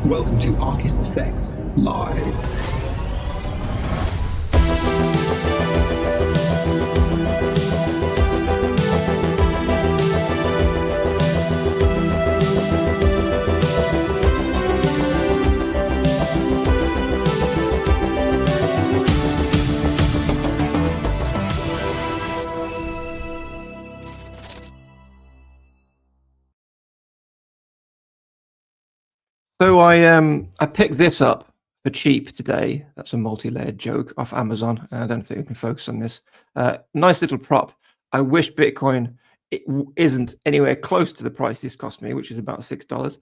Welcome to ArcisFX Live. So I picked this up for cheap today. That's a multi-layered joke off Amazon. I don't think we can focus on this. Nice little prop. I wish Bitcoin isn't anywhere close to the price this cost me, which is about $6.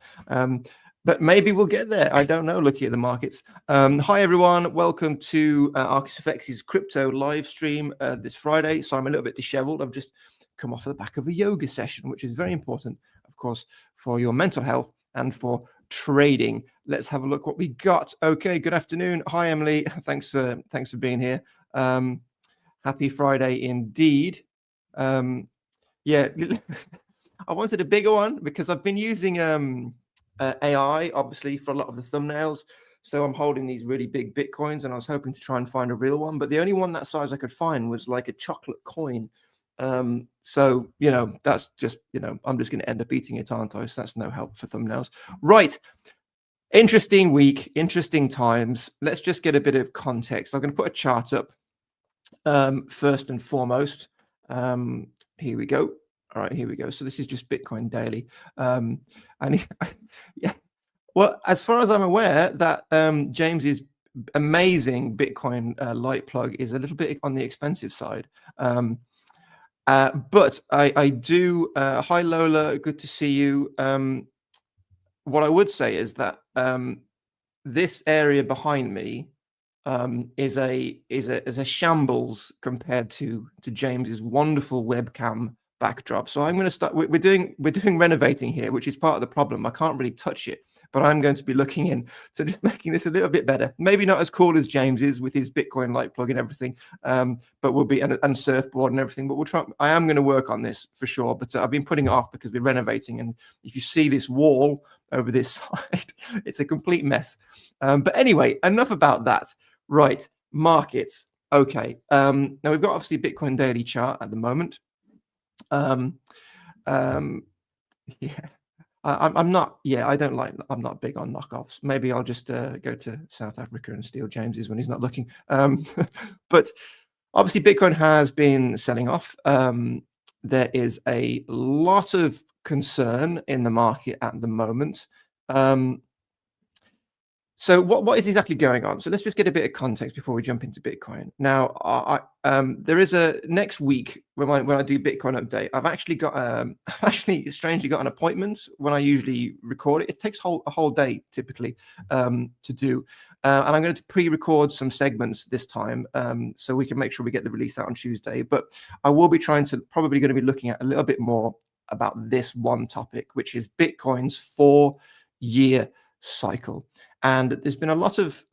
But maybe we'll get there. I don't know, looking at the markets. Hi, everyone. Welcome to ArcisFX's crypto live stream this Friday. So I'm a little bit disheveled. I've just come off the back of a yoga session, which is very important, of course, for your mental health and for trading. Let's have a look what we got. Okay, good afternoon. Hi, Emily. Thanks for being here. Happy Friday indeed. Yeah, I wanted a bigger one because I've been using AI obviously for a lot of the thumbnails. So I'm holding these really big Bitcoins and I was hoping to try and find a real one, but the only one that size I could find was like a chocolate coin. So, you know, that's just, you know, I'm just going to end up eating it, aren't I? So that's no help for thumbnails. Right. Interesting week, interesting times. Let's just get a bit of context. I'm going to put a chart up first and foremost. Here we go. All right, here we go. So this is just Bitcoin daily. And yeah, well, as far as I'm aware, that James's amazing Bitcoin light plug is a little bit on the expensive side. But I do, hi Lola, good to see you. What I would say is that this area behind me is a shambles compared to James's wonderful webcam backdrop. So I'm going to start. We're doing renovating here, which is part of the problem. I can't really touch it, but I'm going to be looking in to just making this a little bit better. Maybe not as cool as James is with his Bitcoin light plug and everything, but we'll be and surfboard and everything. But we'll try. I am going to work on this for sure. But I've been putting it off because we're renovating, and if you see this wall over this side, it's a complete mess. But anyway, enough about that. Right, markets. Okay. Now we've got obviously Bitcoin daily chart at the moment. Yeah. I'm not big on knockoffs. Maybe I'll just go to South Africa and steal James's when he's not looking. But obviously Bitcoin has been selling off. There is a lot of concern in the market at the moment. So what is exactly going on? So let's just get a bit of context before we jump into Bitcoin. Now, there is a next week when I do Bitcoin update. I've actually strangely got an appointment when I usually record it. It takes a whole day typically to do, and I'm going to pre-record some segments this time so we can make sure we get the release out on Tuesday. But I will be probably going to be looking at a little bit more about this one topic, which is Bitcoin's 4-year cycle. And there's been a lot of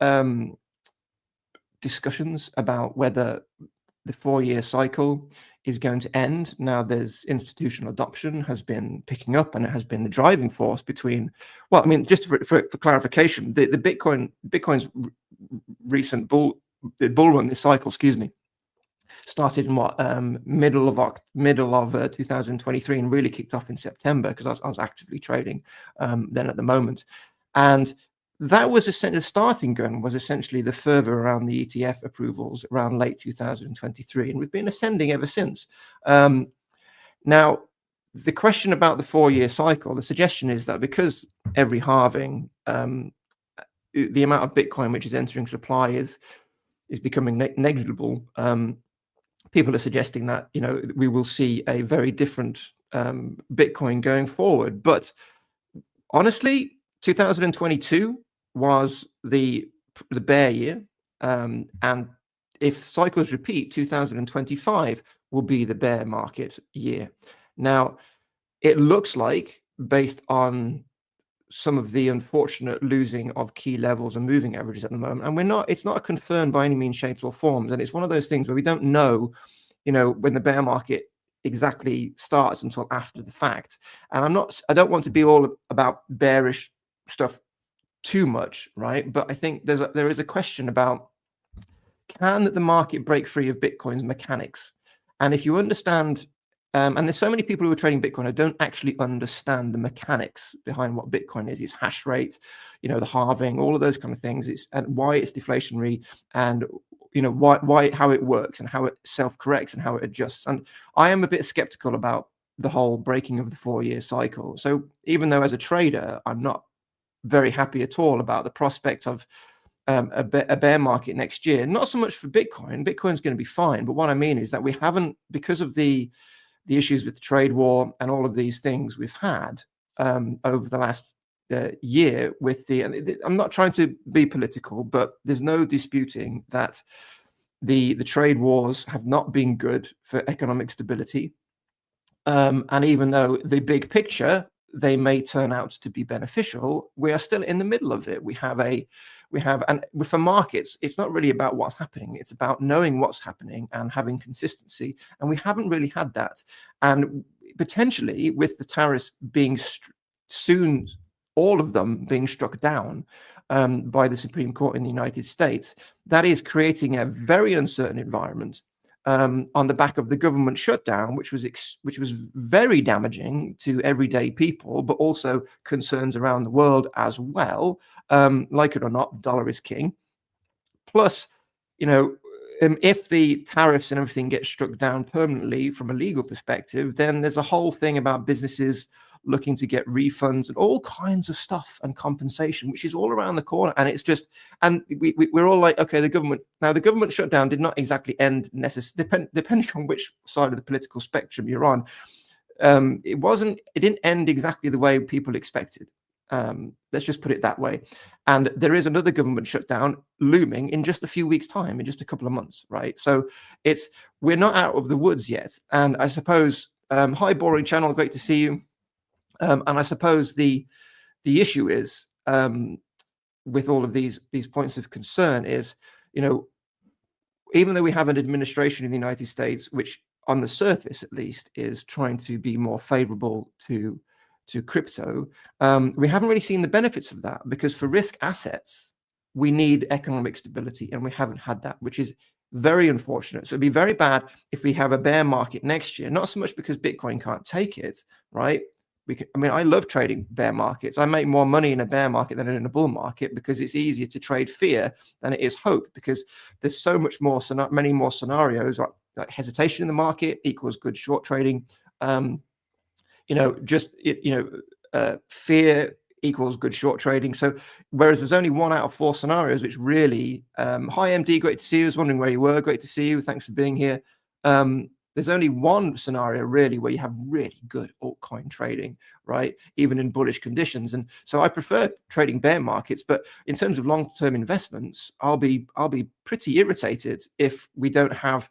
discussions about whether the 4-year cycle is going to end. Now, there's institutional adoption has been picking up, and it has been the driving force between. Well, I mean, just for clarification, the Bitcoin's recent bull run, this cycle, excuse me, started in middle of 2023 and really kicked off in September because I was actively trading then at the moment. And that was essentially the starting gun, was essentially the fervor around the ETF approvals around late 2023. And we've been ascending ever since. Now, the question about the 4-year cycle, the suggestion is that because every halving, the amount of Bitcoin which is entering supply is becoming negligible. People are suggesting that, you know, we will see a very different Bitcoin going forward. But honestly, 2022 was the bear year, and if cycles repeat, 2025 will be the bear market year. Now, it looks like, based on some of the unfortunate losing of key levels and moving averages at the moment, and it's not confirmed by any means, shapes, or forms, and it's one of those things where we don't know, you know, when the bear market exactly starts until after the fact. And I don't want to be all about bearish stuff too much, right? But I think there is a question about, can the market break free of Bitcoin's mechanics? And if you understand, and there's so many people who are trading Bitcoin who don't actually understand the mechanics behind what Bitcoin is, its hash rate, the halving, all of those kind of things, and why it's deflationary, and why how it works and how it self-corrects and how it adjusts. And I am a bit skeptical about the whole breaking of the 4-year cycle. So even though as a trader, I'm not very happy at all about the prospect of a bear market next year, not so much for Bitcoin. Bitcoin's going to be fine. But what I mean is that we haven't, because of the issues with the trade war and all of these things we've had over the last year with I'm not trying to be political, but there's no disputing that the trade wars have not been good for economic stability. And even though the big picture, they may turn out to be beneficial, we are still in the middle of it. And for markets, it's not really about what's happening. It's about knowing what's happening and having consistency. And we haven't really had that. And potentially with the tariffs being soon, all of them being struck down by the Supreme Court in the United States, that is creating a very uncertain environment on the back of the government shutdown, which was very damaging to everyday people, but also concerns around the world as well. Like it or not, the dollar is king. Plus, if the tariffs and everything get struck down permanently from a legal perspective, then there's a whole thing about businesses looking to get refunds and all kinds of stuff and compensation, which is all around the corner. And it's just, and we're all like, okay, the government shutdown did not exactly end necessarily, depending on which side of the political spectrum you're on. It didn't end exactly the way people expected. Let's just put it that way. And there is another government shutdown looming in just a few weeks' time, in just a couple of months, right? So we're not out of the woods yet. And I suppose, hi, Boring Channel, great to see you. And I suppose the issue is with all of these points of concern is, even though we have an administration in the United States, which on the surface at least is trying to be more favorable to crypto, we haven't really seen the benefits of that, because for risk assets, we need economic stability, and we haven't had that, which is very unfortunate. So it'd be very bad if we have a bear market next year, not so much because Bitcoin can't take it, right? I love trading bear markets. I make more money in a bear market than in a bull market, because it's easier to trade fear than it is hope, because there's so much more, many more scenarios, like hesitation in the market equals good short trading. Fear equals good short trading. So whereas there's only 1 out of 4 scenarios which really, hi MD, great to see you. I was wondering where you were. Great to see you. Thanks for being here. There's only one scenario really where you have really good altcoin trading, right? Even in bullish conditions. And so I prefer trading bear markets, but in terms of long-term investments, I'll be pretty irritated if we don't have,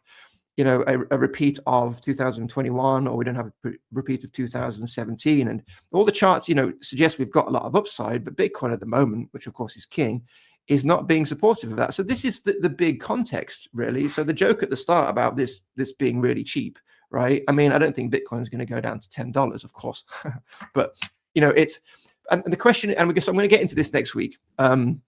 a repeat of 2021, or we don't have a repeat of 2017. And all the charts, suggest we've got a lot of upside, but Bitcoin at the moment, which of course is king, is not being supportive of that. So this is the big context, really. So the joke at the start about this being really cheap, right? I don't think Bitcoin is going to go down to $10, of course, but it's, and the question, and I'm going to get into this next week. I'm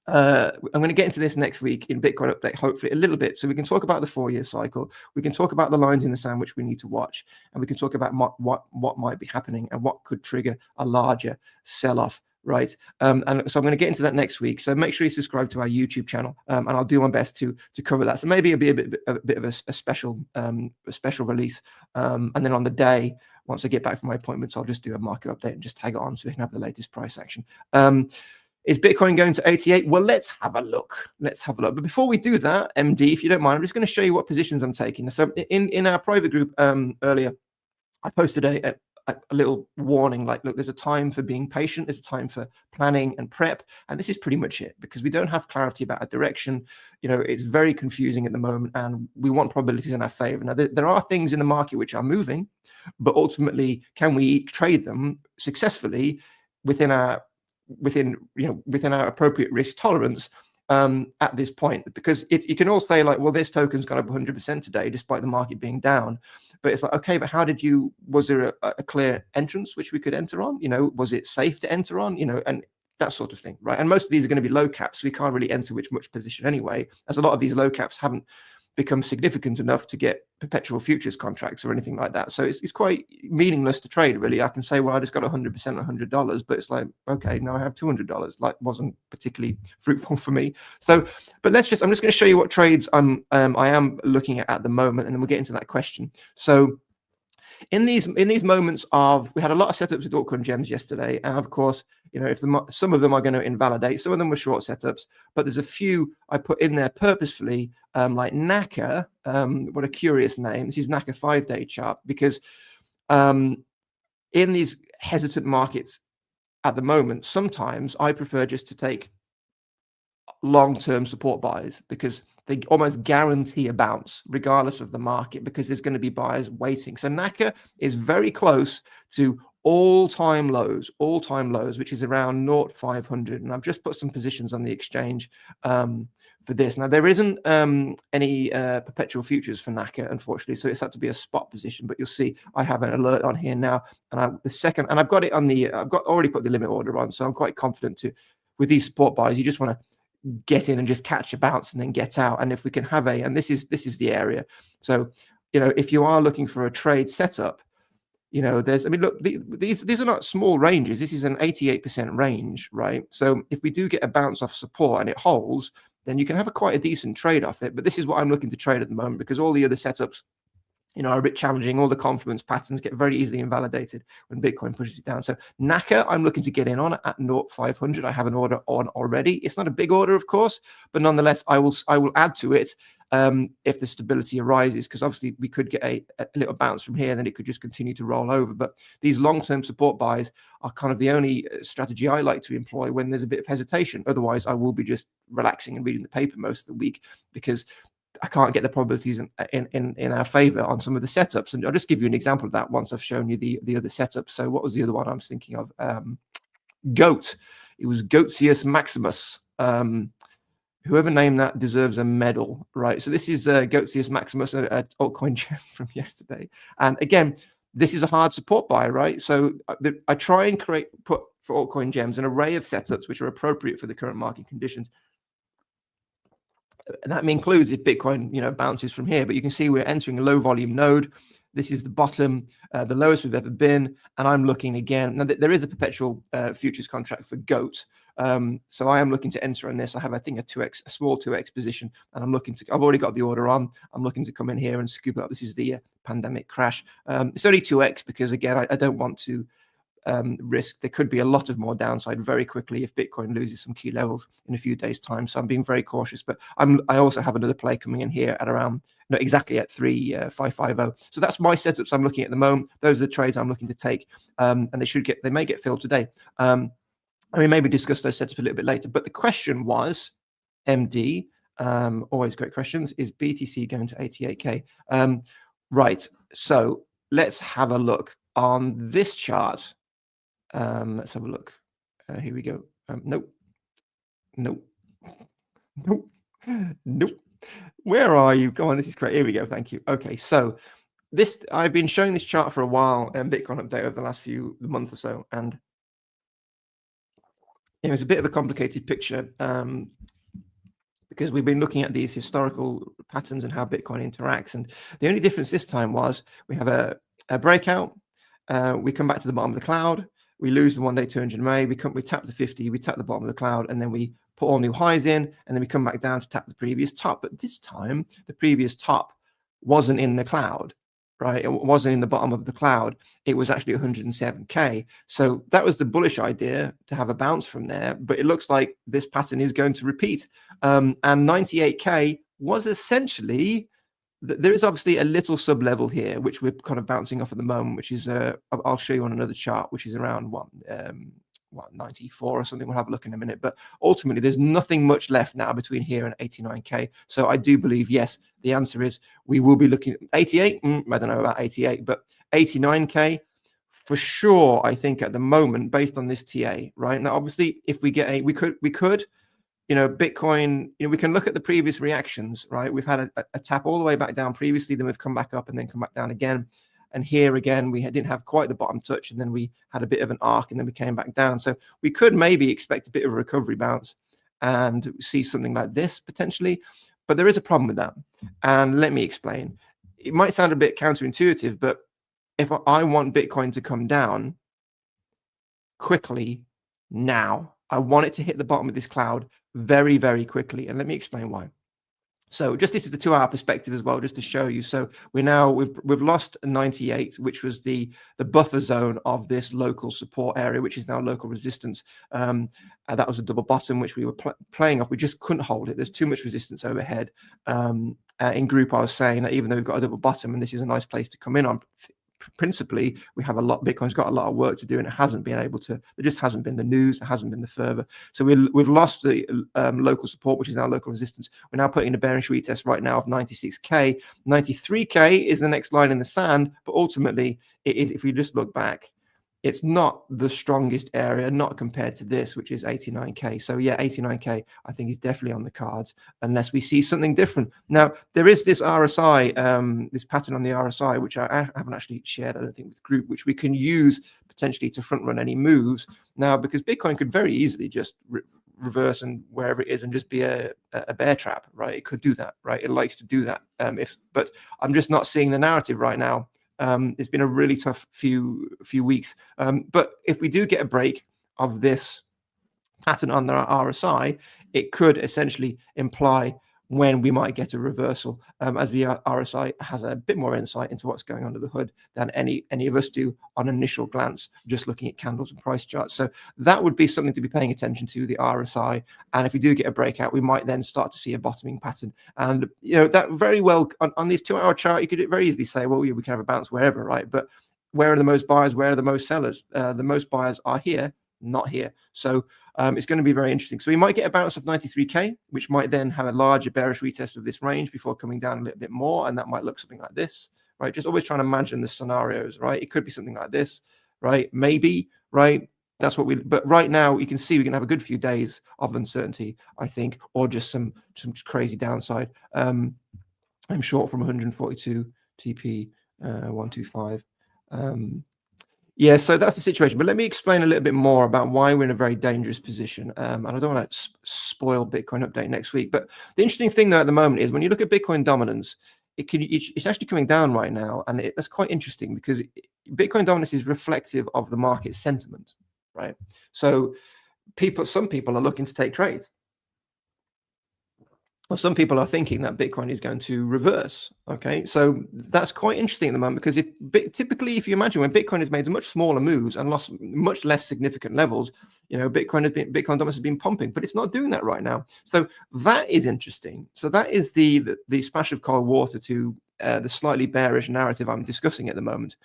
going to get into this next week in Bitcoin Update, hopefully a little bit, so we can talk about the 4-year cycle. We can talk about the lines in the sand which we need to watch, and we can talk about what might be happening and what could trigger a larger sell-off. Right. And so I'm going to get into that next week. So make sure you subscribe to our YouTube channel, and I'll do my best to cover that. So maybe it'll be a bit of a special release. And then on the day, once I get back from my appointments, I'll just do a market update and just tag it on so we can have the latest price action. Is Bitcoin going to 88? Well, let's have a look. But before we do that, MD, if you don't mind, I'm just going to show you what positions I'm taking. So in our private group earlier, I posted a little warning, like, look, there's a time for being patient, there's a time for planning and prep, and this is pretty much it, because we don't have clarity about a direction. It's very confusing at the moment, and we want probabilities in our favor. Now, there are things in the market which are moving, but ultimately, can we trade them successfully within our appropriate risk tolerance at this point? Because you can all say, like, well, this token's gone up 100% today despite the market being down, but it's like, okay, but was there a clear entrance which we could enter on? Was it safe to enter on? And that sort of thing, right? And most of these are going to be low caps, so we can't really enter much position anyway, as a lot of these low caps haven't become significant enough to get perpetual futures contracts or anything like that. So it's quite meaningless to trade, really. I can say, well, I just got 100% $100, but it's like, okay, now I have $200. Like, wasn't particularly fruitful for me. So, but I'm just going to show you what trades I am looking at the moment, and then we'll get into that question. So, in these moments of, we had a lot of setups with altcoin gems yesterday, and of course, you know, if some of them are going to invalidate, some of them were short setups, but there's a few I put in there purposefully, like NACA. What a curious name. This is NACA 5-day chart, because in these hesitant markets at the moment, sometimes I prefer just to take long-term support buys, because they almost guarantee a bounce regardless of the market, because there's going to be buyers waiting. So NACA is very close to all-time lows, which is around 0.500, and I've just put some positions on the exchange for this. Now, there isn't any perpetual futures for NACA, unfortunately, so it's had to be a spot position, but you'll see I have an alert on here now, and I've got it on the, already put the limit order on, so I'm quite confident with these support buys, you just want to get in and just catch a bounce and then get out. And if we can have and this is the area. So, you know, if you are looking for a trade setup, you know, look, these are not small ranges. This is an 88% range, right? So if we do get a bounce off support and it holds, then you can have quite a decent trade off it. But this is what I'm looking to trade at the moment, because all the other setups, you know, are a bit challenging. All the confluence patterns get very easily invalidated when Bitcoin pushes it down. So NACA, I'm looking to get in on at 0.500. I have an order on already. It's not a big order, of course, but nonetheless, I will add to it if the stability arises, because obviously we could get a little bounce from here, and then it could just continue to roll over. But these long-term support buys are kind of the only strategy I like to employ when there's a bit of hesitation. Otherwise, I will be just relaxing and reading the paper most of the week, because I can't get the probabilities in our favor on some of the setups. And I'll just give you an example of that once I've shown you the other setups. So what was the other one I was thinking of? GOAT. It was Goatius Maximus. Whoever named that deserves a medal, right? So this is Goatius Maximus, an altcoin gem from yesterday. And again, this is a hard support buy, right? So I try and put for altcoin gems an array of setups which are appropriate for the current market conditions. And that includes if Bitcoin, you know, bounces from here. But you can see we're entering a low volume node. This is the bottom, the lowest we've ever been. And I'm looking again. Now, there is a perpetual futures contract for GOAT. So I am looking to enter on this. I have, I think, a small 2x position. And I've already got the order on. I'm looking to come in here and scoop up. This is the pandemic crash. It's only 2x because, again, I don't want to risk. There could be a lot of more downside very quickly if Bitcoin loses some key levels in a few days' time. So I'm being very cautious. But I also have another play coming in here at around, not exactly at 3,550. So that's my setups I'm looking at the moment. Those are the trades I'm looking to take, and they may get filled today. And we maybe discuss those setups a little bit later. But the question was, MD, always great questions, is BTC going to 88K? Right. So let's have a look on this chart. Let's have a look. Here we go. Nope. Where are you? Go on. This is great. Here we go. Thank you. Okay. So I've been showing this chart for a while, and Bitcoin update over the last month or so, and it was a bit of a complicated picture because we've been looking at these historical patterns and how Bitcoin interacts. And the only difference this time was we have a breakout. We come back to the bottom of the cloud. We lose the 1-day 200 MA. We tap the 50. We tap the bottom of the cloud, and then we put all new highs in, and then we come back down to tap the previous top. But this time, the previous top wasn't in the cloud, right? It wasn't in the bottom of the cloud. It was actually 107K. So that was the bullish idea, to have a bounce from there. But it looks like this pattern is going to repeat. And 98K was essentially, there is obviously a little sub level here, which we're kind of bouncing off at the moment, which is, I'll show you on another chart, which is around 94 or something. We'll have a look in a minute. But ultimately, there's nothing much left now between here and 89K. So I do believe, yes, the answer is we will be looking at 88. I don't know about 88, but 89K for sure, I think, at the moment, based on this TA, right? Now, obviously, if we get we could, you know, Bitcoin, you know, we can look at the previous reactions, right? We've had a tap all the way back down previously, then we've come back up and then come back down again. And here again, we didn't have quite the bottom touch, and then we had a bit of an arc, and then we came back down. So we could maybe expect a bit of a recovery bounce and see something like this potentially. But there is a problem with that. And let me explain. It might sound a bit counterintuitive, but if I want Bitcoin to come down quickly now, I want it to hit the bottom of this cloud very, very quickly. And let me explain why. So just this is the 2-hour perspective as well, just to show you. So we've lost 98, which was the buffer zone of this local support area, which is now local resistance. That was a double bottom, which we were playing off. We just couldn't hold it. There's too much resistance overhead. In group, I was saying that even though we've got a double bottom, and this is a nice place to come in on, principally we have Bitcoin's got a lot of work to do, and it hasn't been able to. There just hasn't been the news, there hasn't been the further. So we've lost the local support, which is now local resistance. We're now putting a bearish retest right now of 96k. 93k is the next line in the sand, but ultimately it is, if we just look back, it's not the strongest area, not compared to this, which is 89k. So yeah, 89k I think is definitely on the cards unless we see something different. Now there is this RSI, this pattern on the RSI, which I haven't actually shared, I don't think, with group, which we can use potentially to front run any moves now, because Bitcoin could very easily just reverse and wherever it is and just be a bear trap, right? It could do that, right? It likes to do that. But I'm just not seeing the narrative right now. It's been a really tough few weeks. But if we do get a break of this pattern on the RSI, it could essentially imply when we might get a reversal, as the RSI has a bit more insight into what's going on under the hood than any of us do on initial glance, just looking at candles and price charts. So that would be something to be paying attention to, the RSI. And if we do get a breakout, we might then start to see a bottoming pattern. And that very well on this 2-hour chart, you could very easily say, well, we can have a bounce wherever, right? But where are the most buyers? Where are the most sellers? The most buyers are here, not here. So it's going to be very interesting. So we might get a bounce of 93k, which might then have a larger bearish retest of this range before coming down a little bit more, and that might look something like this, right? Just always trying to imagine the scenarios, right? It could be something like this, right? Maybe, right? That's what but right now you can see we can have a good few days of uncertainty, I think, or just some crazy downside. I'm short from 142 TP 125. Yeah, so that's the situation. But let me explain a little bit more about why we're in a very dangerous position. And I don't want to spoil Bitcoin update next week. But the interesting thing, though, at the moment is when you look at Bitcoin dominance, it's actually coming down right now. And that's quite interesting because Bitcoin dominance is reflective of the market sentiment, right? So some people are looking to take trades. Well, some people are thinking that Bitcoin is going to reverse. Okay, so that's quite interesting at the moment, because typically, if you imagine when Bitcoin has made much smaller moves and lost much less significant levels, Bitcoin dominance has been pumping, but it's not doing that right now. So that is interesting. So that is the splash of cold water to the slightly bearish narrative I'm discussing at the moment.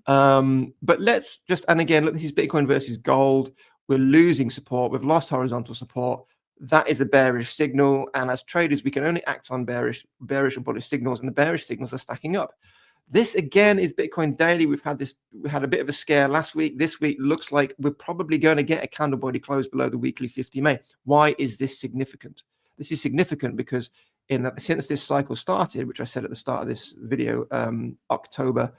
But let's just, and again, look, this is Bitcoin versus gold. We're losing support. We've lost horizontal support. That is a bearish signal, and as traders, we can only act on bearish or bullish signals, and the bearish signals are stacking up. This again is Bitcoin daily. We had a bit of a scare last week. This week looks like we're probably going to get a candle body close below the weekly 50 MA. Why is this significant? This is significant because since this cycle started, which I said at the start of this video, October,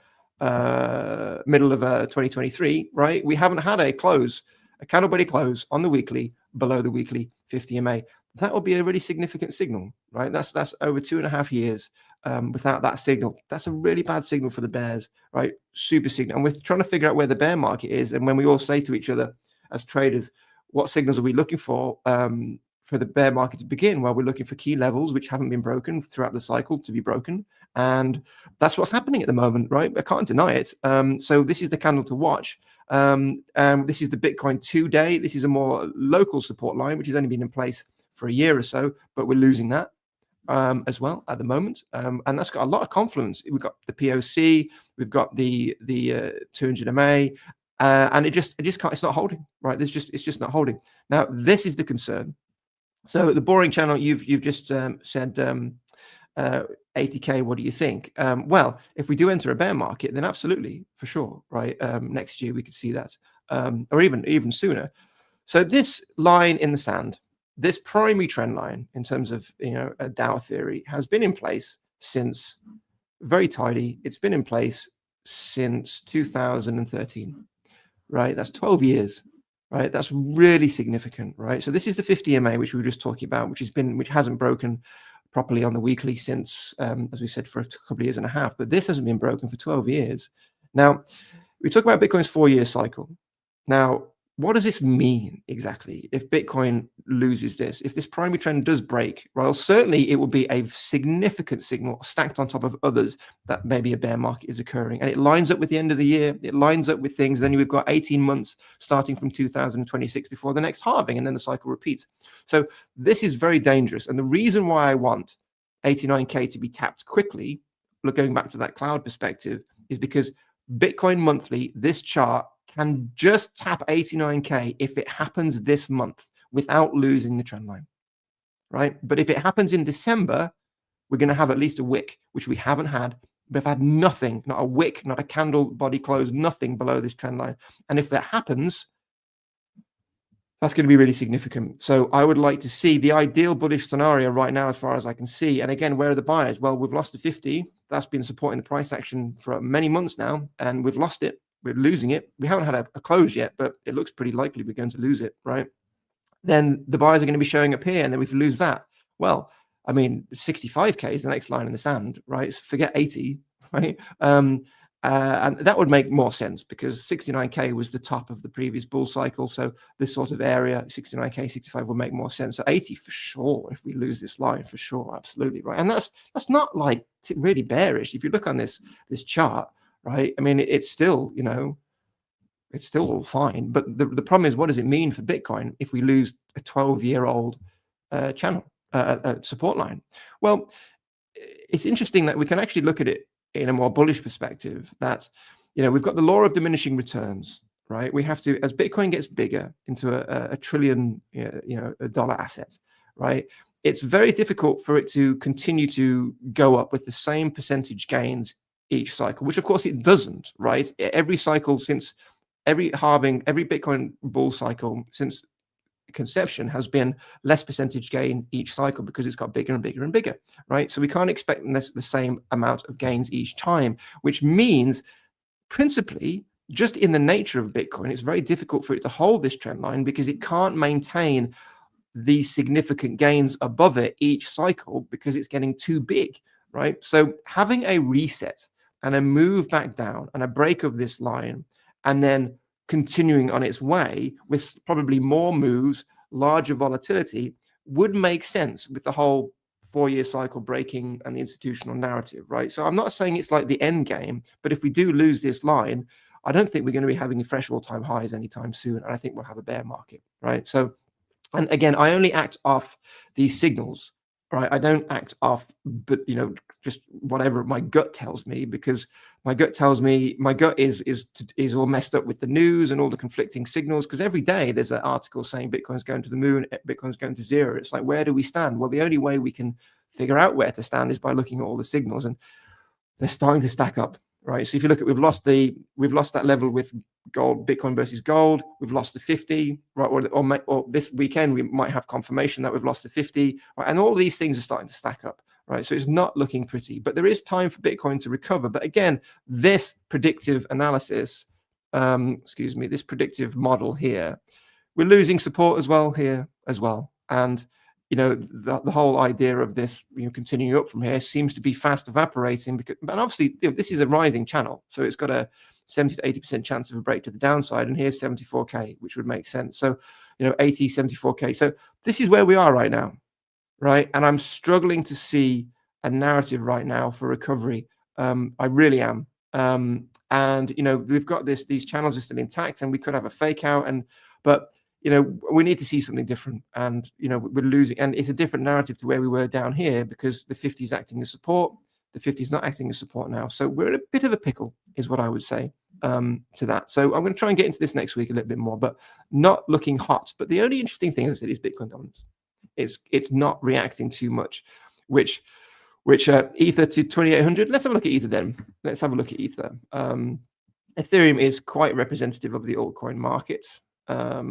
middle of 2023, right? We haven't had a candle body close on the weekly below the weekly 50 MA. That will be a really significant signal, right? That's over 2.5 years without that signal. That's a really bad signal for the bears, right? Super signal. And we're trying to figure out where the bear market is. And when we all say to each other as traders, what signals are we looking for the bear market to begin? Well, we're looking for key levels which haven't been broken throughout the cycle to be broken. And that's what's happening at the moment, right? I can't deny it. So this is the candle to watch. This is the Bitcoin 2-day. This is a more local support line, which has only been in place for a year or so, but we're losing that as well at the moment. And that's got a lot of confluence. We've got the POC, we've got the 200 MA, and it just can't. It's not holding, right? It's just not holding. Now this is the concern. So the boring channel, you've just said 80k. What do you think? Well, if we do enter a bear market, then absolutely, for sure, right? Next year we could see that, or even sooner. So this line in the sand, this primary trend line in terms of a Dow theory, has been in place since very tidy. It's been in place since 2013, right? That's 12 years, right? That's really significant, right? So this is the 50 MA, which we were just talking about, which hasn't broken properly on the weekly since, as we said, for a couple of years and a half, but this hasn't been broken for 12 years. Now, we talk about Bitcoin's 4-year cycle. Now, what does this mean exactly if Bitcoin loses this? If this primary trend does break, well, certainly it will be a significant signal stacked on top of others that maybe a bear market is occurring. And it lines up with the end of the year. It lines up with things. Then we've got 18 months starting from 2026 before the next halving, and then the cycle repeats. So this is very dangerous. And the reason why I want 89K to be tapped quickly, going back to that cloud perspective, is because Bitcoin monthly, this chart can just tap 89K if it happens this month without losing the trend line, right? But if it happens in December, we're going to have at least a wick, which we haven't had. We've had nothing, not a wick, not a candle body close, nothing below this trend line. And if that happens, that's going to be really significant. So I would like to see the ideal bullish scenario right now, as far as I can see. And again, where are the buyers? Well, we've lost the 50. That's been supporting the price action for many months now, and we've lost it. We're losing it. We haven't had a close yet, but it looks pretty likely we're going to lose it, right? Then the buyers are going to be showing up here, and then we lose that. Well, I mean, 65K is the next line in the sand, right? So forget 80, right? And that would make more sense because 69K was the top of the previous bull cycle. So this sort of area, 69K, 65 would make more sense. So 80 for sure, if we lose this line, for sure, absolutely, right? And that's not like really bearish. If you look on this chart, right? I mean, it's still, it's still all fine. But the problem is, what does it mean for Bitcoin if we lose a 12-year-old channel, support line? Well, it's interesting that we can actually look at it in a more bullish perspective, that, we've got the law of diminishing returns, right? We have to, as Bitcoin gets bigger into a trillion, dollar asset, right? It's very difficult for it to continue to go up with the same percentage gains each cycle, which of course it doesn't, right? Every cycle since every halving, every Bitcoin bull cycle since conception has been less percentage gain each cycle because it's got bigger and bigger and bigger, right? So we can't expect the same amount of gains each time, which means principally, just in the nature of Bitcoin, it's very difficult for it to hold this trend line because it can't maintain these significant gains above it each cycle because it's getting too big, right? So having a reset and a move back down and a break of this line, and then continuing on its way with probably more moves, larger volatility, would make sense with the whole 4-year cycle breaking and the institutional narrative, right? So I'm not saying it's like the end game, but if we do lose this line, I don't think we're going to be having fresh all-time highs anytime soon, and I think we'll have a bear market, right? So, and again, I only act off these signals, right? I don't act off, but just whatever my gut tells me, because my gut tells me, my gut is all messed up with the news and all the conflicting signals, because every day there's an article saying Bitcoin's going to the moon, Bitcoin's going to zero. It's like, where do we stand? Well, the only way we can figure out where to stand is by looking at all the signals, and they're starting to stack up, right? So if you look at, we've lost that level with gold, Bitcoin versus gold. We've lost the 50, right? Or this weekend we might have confirmation that we've lost the 50, right? And all these things are starting to stack up, right? So it's not looking pretty, but there is time for Bitcoin to recover. But again, this predictive analysis, this predictive model here, we're losing support as well here as well. And the whole idea of this continuing up from here seems to be fast evaporating, because, and obviously this is a rising channel, so it's got a 70 to 80% chance of a break to the downside, and here's 74K, which would make sense. So 80, 74K. So this is where we are right now, right? And I'm struggling to see a narrative right now for recovery. I really am. And we've got these channels are still intact, and we could have a fake out, but we need to see something different, and we're losing, and it's a different narrative to where we were down here, because the 50 is acting as support, the 50 is not acting as support now. So we're in a bit of a pickle, is what I would say to that. So I'm going to try and get into this next week a little bit more, but not looking hot. But the only interesting thing, as I said, is Bitcoin dominance. It's not reacting too much, which Ether to 2800. Let's have a look at Ether then. Let's have a look at Ether. Ethereum is quite representative of the altcoin markets. Let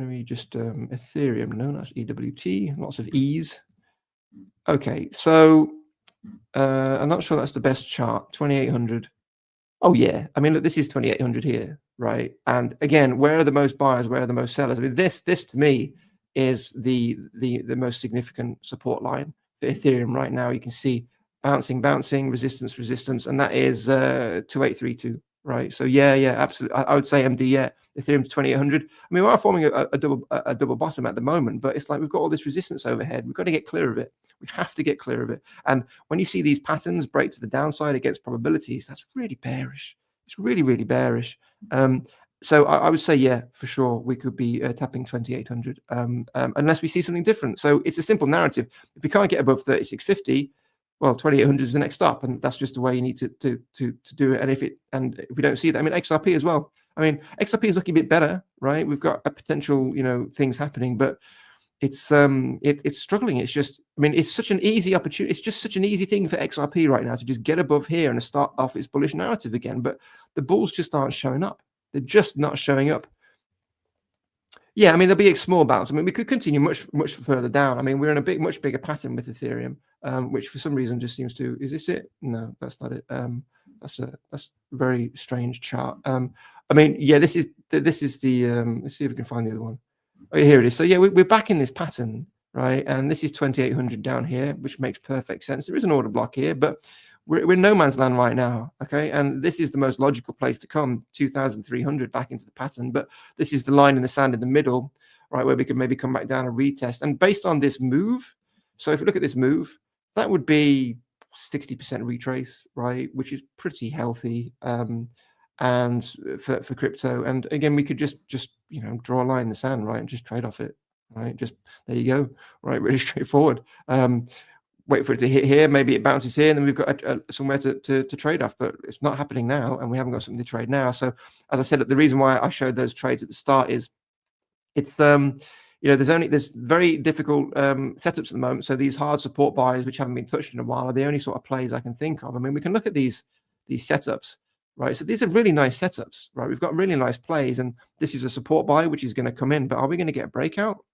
me just Ethereum, no, that's EWT, lots of E's. Okay, so I'm not sure that's the best chart. 2800. Oh yeah, I mean, look, this is 2800 here, right? And again, where are the most buyers? Where are the most sellers? I mean, this to me is the most significant support line for Ethereum right now. You can see bouncing, resistance, and that is 2832, right? So yeah, absolutely. I would say MD, yeah, Ethereum's 2800. I mean, we are forming a double bottom at the moment, but it's like we've got all this resistance overhead. We've got to get clear of it. We have to get clear of it. And when you see these patterns break to the downside against probabilities, that's really bearish. It's really, really bearish. So I would say, yeah, for sure, we could be tapping 2800 unless we see something different. So it's a simple narrative. If we can't get above 3650, well, 2800 is the next stop, and that's just the way you need to do it. And if we don't see that, I mean, XRP as well. I mean, XRP is looking a bit better, right? We've got a potential, things happening, but it's struggling. It's just, I mean, it's such an easy opportunity. It's just such an easy thing for XRP right now to just get above here and start off its bullish narrative again. But the bulls just aren't showing up. They're just not showing up. Yeah, I mean, there'll be a small bounce. I mean, we could continue much further down. I mean, we're in a much bigger pattern with Ethereum, which for some reason just seems to. Is this it? No, that's not it. That's a very strange chart. I mean, yeah, this is the. Let's see if we can find the other one. Oh, here it is. So yeah, we're back in this pattern, right? And this is 2800 down here, which makes perfect sense. There is an order block here, but we're in no man's land right now, okay? And this is the most logical place to come, 2,300 back into the pattern. But this is the line in the sand in the middle, right, where we could maybe come back down and retest. And based on this move, so if we look at this move, that would be 60% retrace, right, which is pretty healthy. And for crypto, and again, we could just draw a line in the sand, right, and just trade off it, right? Just there you go, right? Really straightforward. Wait for it to hit here, maybe it bounces here, and then we've got somewhere to trade off. But it's not happening now, and we haven't got something to trade now. So, as I said, the reason why I showed those trades at the start is it's there's very difficult setups at the moment. So these hard support buys, which haven't been touched in a while, are the only sort of plays I can think of. I mean, we can look at these setups. Right, so these are really nice setups, right? We've got really nice plays, and this is a support buy which is going to come in. But are we going to get a breakout?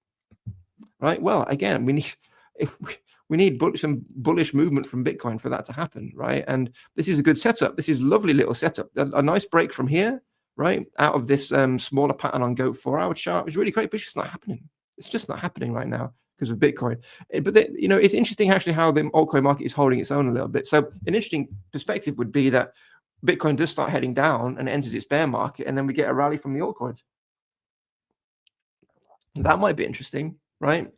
Right. Well, again, we need some bullish movement from Bitcoin for that to happen, right? And this is a good setup. This is a lovely little setup. A nice break from here, right, out of this smaller pattern on GOAT 4-hour chart is really great, but it's just not happening. It's just not happening right now because of Bitcoin. But it's interesting actually how the altcoin market is holding its own a little bit. So an interesting perspective would be that Bitcoin does start heading down and enters its bear market, and then we get a rally from the altcoins. That might be interesting, right?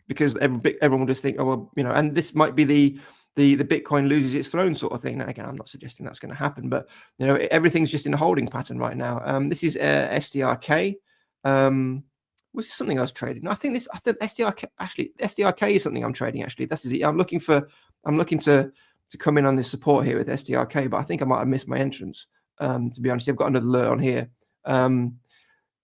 Because everyone will just think, oh well, and this might be the Bitcoin loses its throne sort of thing. Now, again, I'm not suggesting that's going to happen, but everything's just in a holding pattern right now. This is SDRK. Was this something I was trading? No, I think SDRK actually. SDRK is something I'm trading actually. This is it. I'm looking to come in on this support here with SDRK, but I think I might have missed my entrance. To be honest, I've got another alert on here.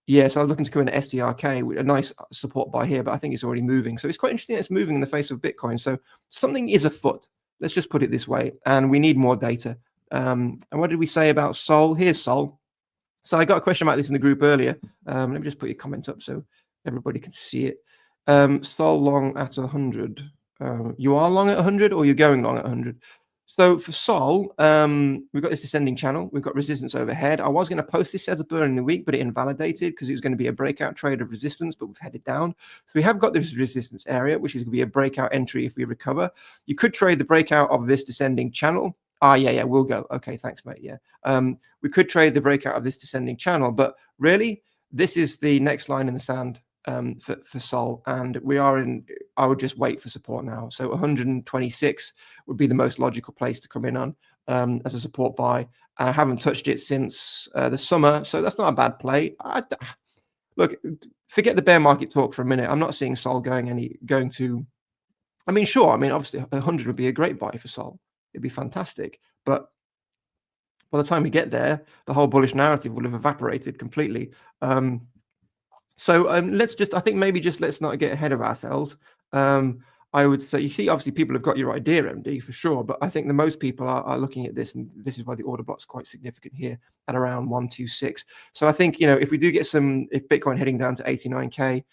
Yeah, so I was looking to come in at SDRK with a nice support buy here, but I think it's already moving. So it's quite interesting that it's moving in the face of Bitcoin. So something is afoot. Let's just put it this way. And we need more data. And what did we say about Sol? Here's Sol. So I got a question about this in the group earlier. Let me just put your comment up so everybody can see it. Sol long at 100. You are long at 100 or you're going long at 100? So for Sol, we've got this descending channel. We've got resistance overhead. I was going to post this setup earlier in the week, but it invalidated because it was going to be a breakout trade of resistance, but we've headed down. So we have got this resistance area, which is going to be a breakout entry if we recover. You could trade the breakout of this descending channel. Yeah, we'll go. Okay, thanks, mate. Yeah. We could trade the breakout of this descending channel, but really, this is the next line in the sand for Sol, and I would just wait for support now. So 126 would be the most logical place to come in on as a support buy. I haven't touched it since the summer, so that's not a bad play. Look, forget the bear market talk for a minute. I'm not seeing Sol going to. I mean, sure. I mean, obviously, 100 would be a great buy for Sol. It'd be fantastic, but by the time we get there, the whole bullish narrative will have evaporated completely. So let's not get ahead of ourselves. I would say, you see, obviously people have got your idea, MD, for sure, but I think the most people are looking at this, and this is why the order block's quite significant here at around 126. So I think, if we do get if Bitcoin heading down to 89K,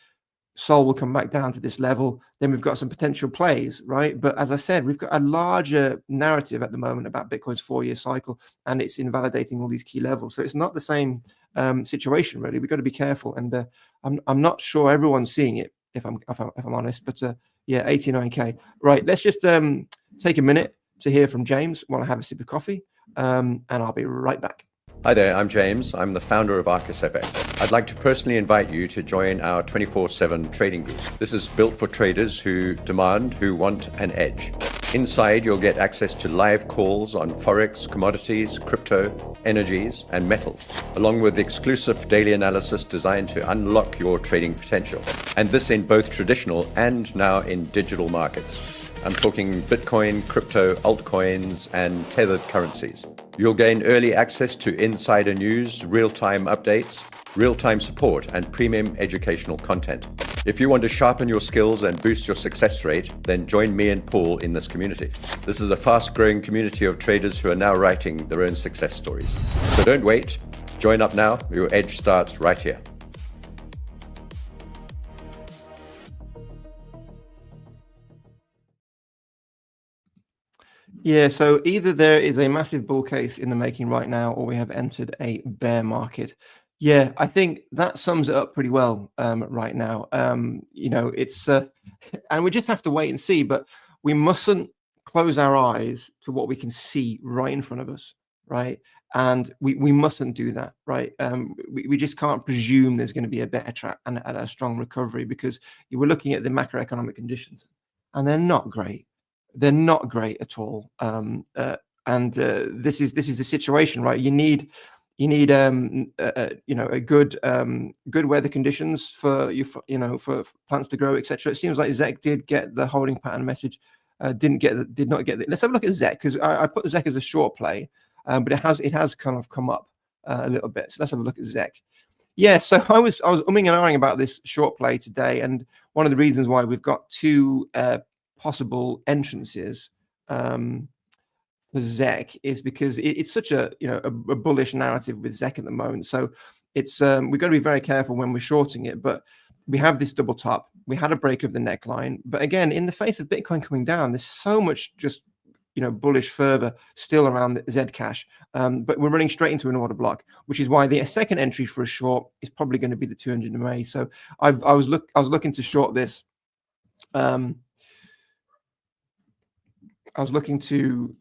Sol will come back down to this level. Then we've got some potential plays, right? But as I said, we've got a larger narrative at the moment about Bitcoin's 4-year cycle, and it's invalidating all these key levels. So it's not the same situation, really. We've got to be careful, and I'm not sure everyone's seeing it, if I'm honest. But yeah, 89k. Right. Let's just take a minute to hear from James while I have a sip of coffee, and I'll be right back. Hi there, I'm James. I'm the founder of ArcisFX. I'd like to personally invite you to join our 24/7 trading group. This is built for traders who want an edge. Inside, you'll get access to live calls on Forex, commodities, crypto, energies, and metals, along with exclusive daily analysis designed to unlock your trading potential. And this in both traditional and now in digital markets. I'm talking Bitcoin, crypto, altcoins, and tethered currencies. You'll gain early access to insider news, real-time updates, real-time support, and premium educational content. If you want to sharpen your skills and boost your success rate, then join me and Paul in this community. This is a fast-growing community of traders who are now writing their own success stories. So don't wait. Join up now. Your edge starts right here. Yeah, so either there is a massive bull case in the making right now, or we have entered a bear market. Yeah, I think that sums it up pretty well right now. It's and we just have to wait and see, but we mustn't close our eyes to what we can see right in front of us, right? And we mustn't do that, right? We just can't presume there's going to be a better track and a strong recovery, because you were looking at the macroeconomic conditions, and they're not great. They're not great at all. This is the situation, right? You need a good weather conditions for for plants to grow, etc. It seems like ZEC did get the holding pattern message, did not get it. Let's have a look at ZEC, because I put ZEC as a short play, but it has kind of come up a little bit. So let's have a look at ZEC. Yeah, so I was umming and ahhing about this short play today, and one of the reasons why we've got two possible entrances for ZEC is because it's such a bullish narrative with ZEC at the moment. So it's we've got to be very careful when we're shorting it. But we have this double top. We had a break of the neckline, but again, in the face of Bitcoin coming down, there's so much just bullish further still around the Zcash. But we're running straight into an order block, which is why the second entry for a short is probably going to be the 200 MA. So I was looking to short this. I was looking to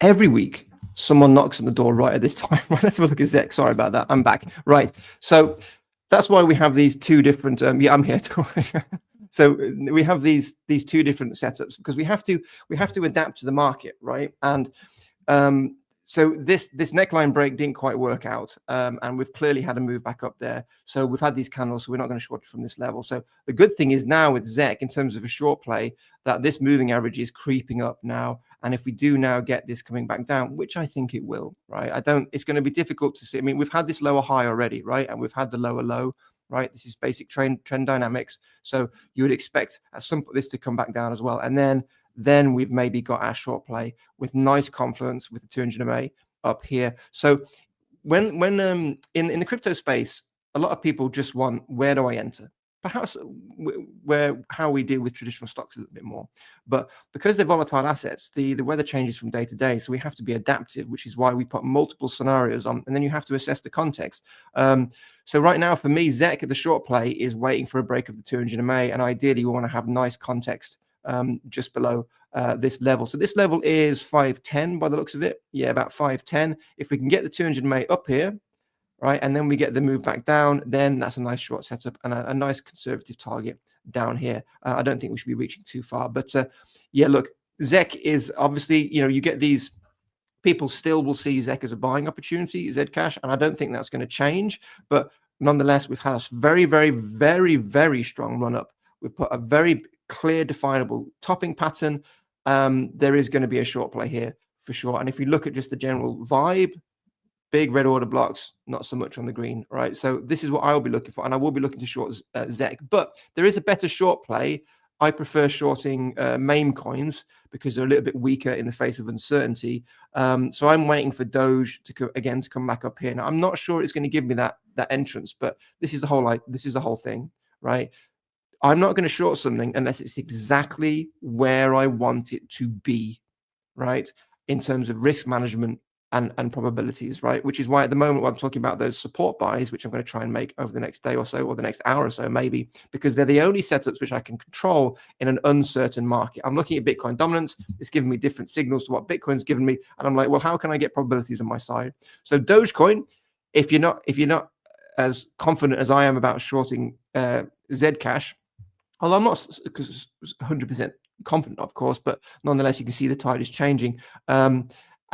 every week someone knocks on the door right at this time. Right, let's have a look at ZEC. Sorry about that. I'm back. Right. So that's why we have these two different yeah, I'm here. So we have these two different setups, because we have to adapt to the market, right? And so this neckline break didn't quite work out, and we've clearly had a move back up there. So we've had these candles, so we're not going to short it from this level. So the good thing is now with ZEC, in terms of a short play, that this moving average is creeping up now. And if we do now get this coming back down, which I think it will, right? It's going to be difficult to see. I mean, we've had this lower high already, right? And we've had the lower low, right? This is basic trend dynamics. So you would expect at some point this to come back down as well. And then we've maybe got our short play with nice confluence with the 200 MA up here. So when in the crypto space, a lot of people just want, where do I enter? Perhaps how we deal with traditional stocks a little bit more, but because they're volatile assets, the weather changes from day to day, so we have to be adaptive, which is why we put multiple scenarios on, and then you have to assess the context. So right now, for me, ZEC at the short play is waiting for a break of the 200 MA, and ideally we want to have nice context just below this level. So this level is 510 by the looks of it. Yeah, about 510. If we can get the 200 MA up here, right, and then we get the move back down, then that's a nice short setup and a nice conservative target down here. I don't think we should be reaching too far, but yeah, look, ZEC is obviously, you get these people still will see ZEC as a buying opportunity, Zcash, and I don't think that's going to change. But nonetheless, we've had a very, very, very, very strong run up. We've put a very clear, definable topping pattern. There is going to be a short play here for sure. And if you look at just the general vibe, big red order blocks, not so much on the green, right? So this is what I'll be looking for, and I will be looking to short ZEC. But there is a better short play. I prefer shorting meme coins because they're a little bit weaker in the face of uncertainty. So I'm waiting for Doge to come back up here. Now I'm not sure it's going to give me that entrance, but this is the whole thing, right? I'm not going to short something unless it's exactly where I want it to be, right? In terms of risk management and probabilities, right? Which is why at the moment I'm talking about those support buys, which I'm going to try and make over the next day or so, or the next hour or so, maybe, because they're the only setups which I can control in an uncertain market. I'm looking at Bitcoin dominance. It's giving me different signals to what Bitcoin's given me. And I'm like, well, how can I get probabilities on my side? So Dogecoin, if you're not as confident as I am about shorting Zcash, although I'm not 100% confident, of course, but nonetheless, you can see the tide is changing.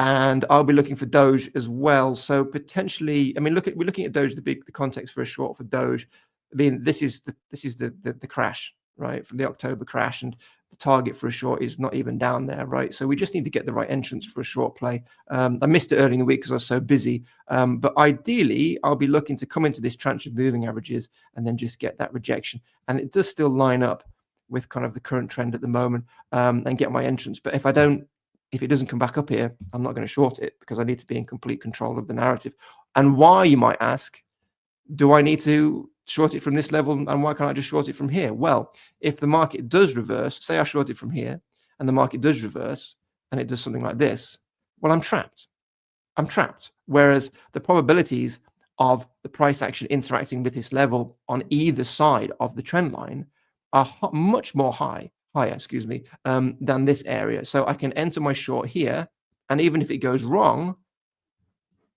And I'll be looking for Doge as well. So potentially, I mean, we're looking at Doge, the context for a short for Doge. I mean, this is the crash, right, from the October crash, and the target for a short is not even down there, right? So we just need to get the right entrance for a short play. I missed it early in the week because I was so busy. But ideally, I'll be looking to come into this tranche of moving averages and then just get that rejection. And it does still line up with kind of the current trend at the moment, and get my entrance. But if it doesn't come back up here, I'm not going to short it because I need to be in complete control of the narrative. And why, you might ask, do I need to short it from this level, and why can't I just short it from here? Well, if the market does reverse, say I short it from here and the market does reverse and it does something like this, well, I'm trapped. Whereas the probabilities of the price action interacting with this level on either side of the trend line are much more higher, than this area. So I can enter my short here, and even if it goes wrong,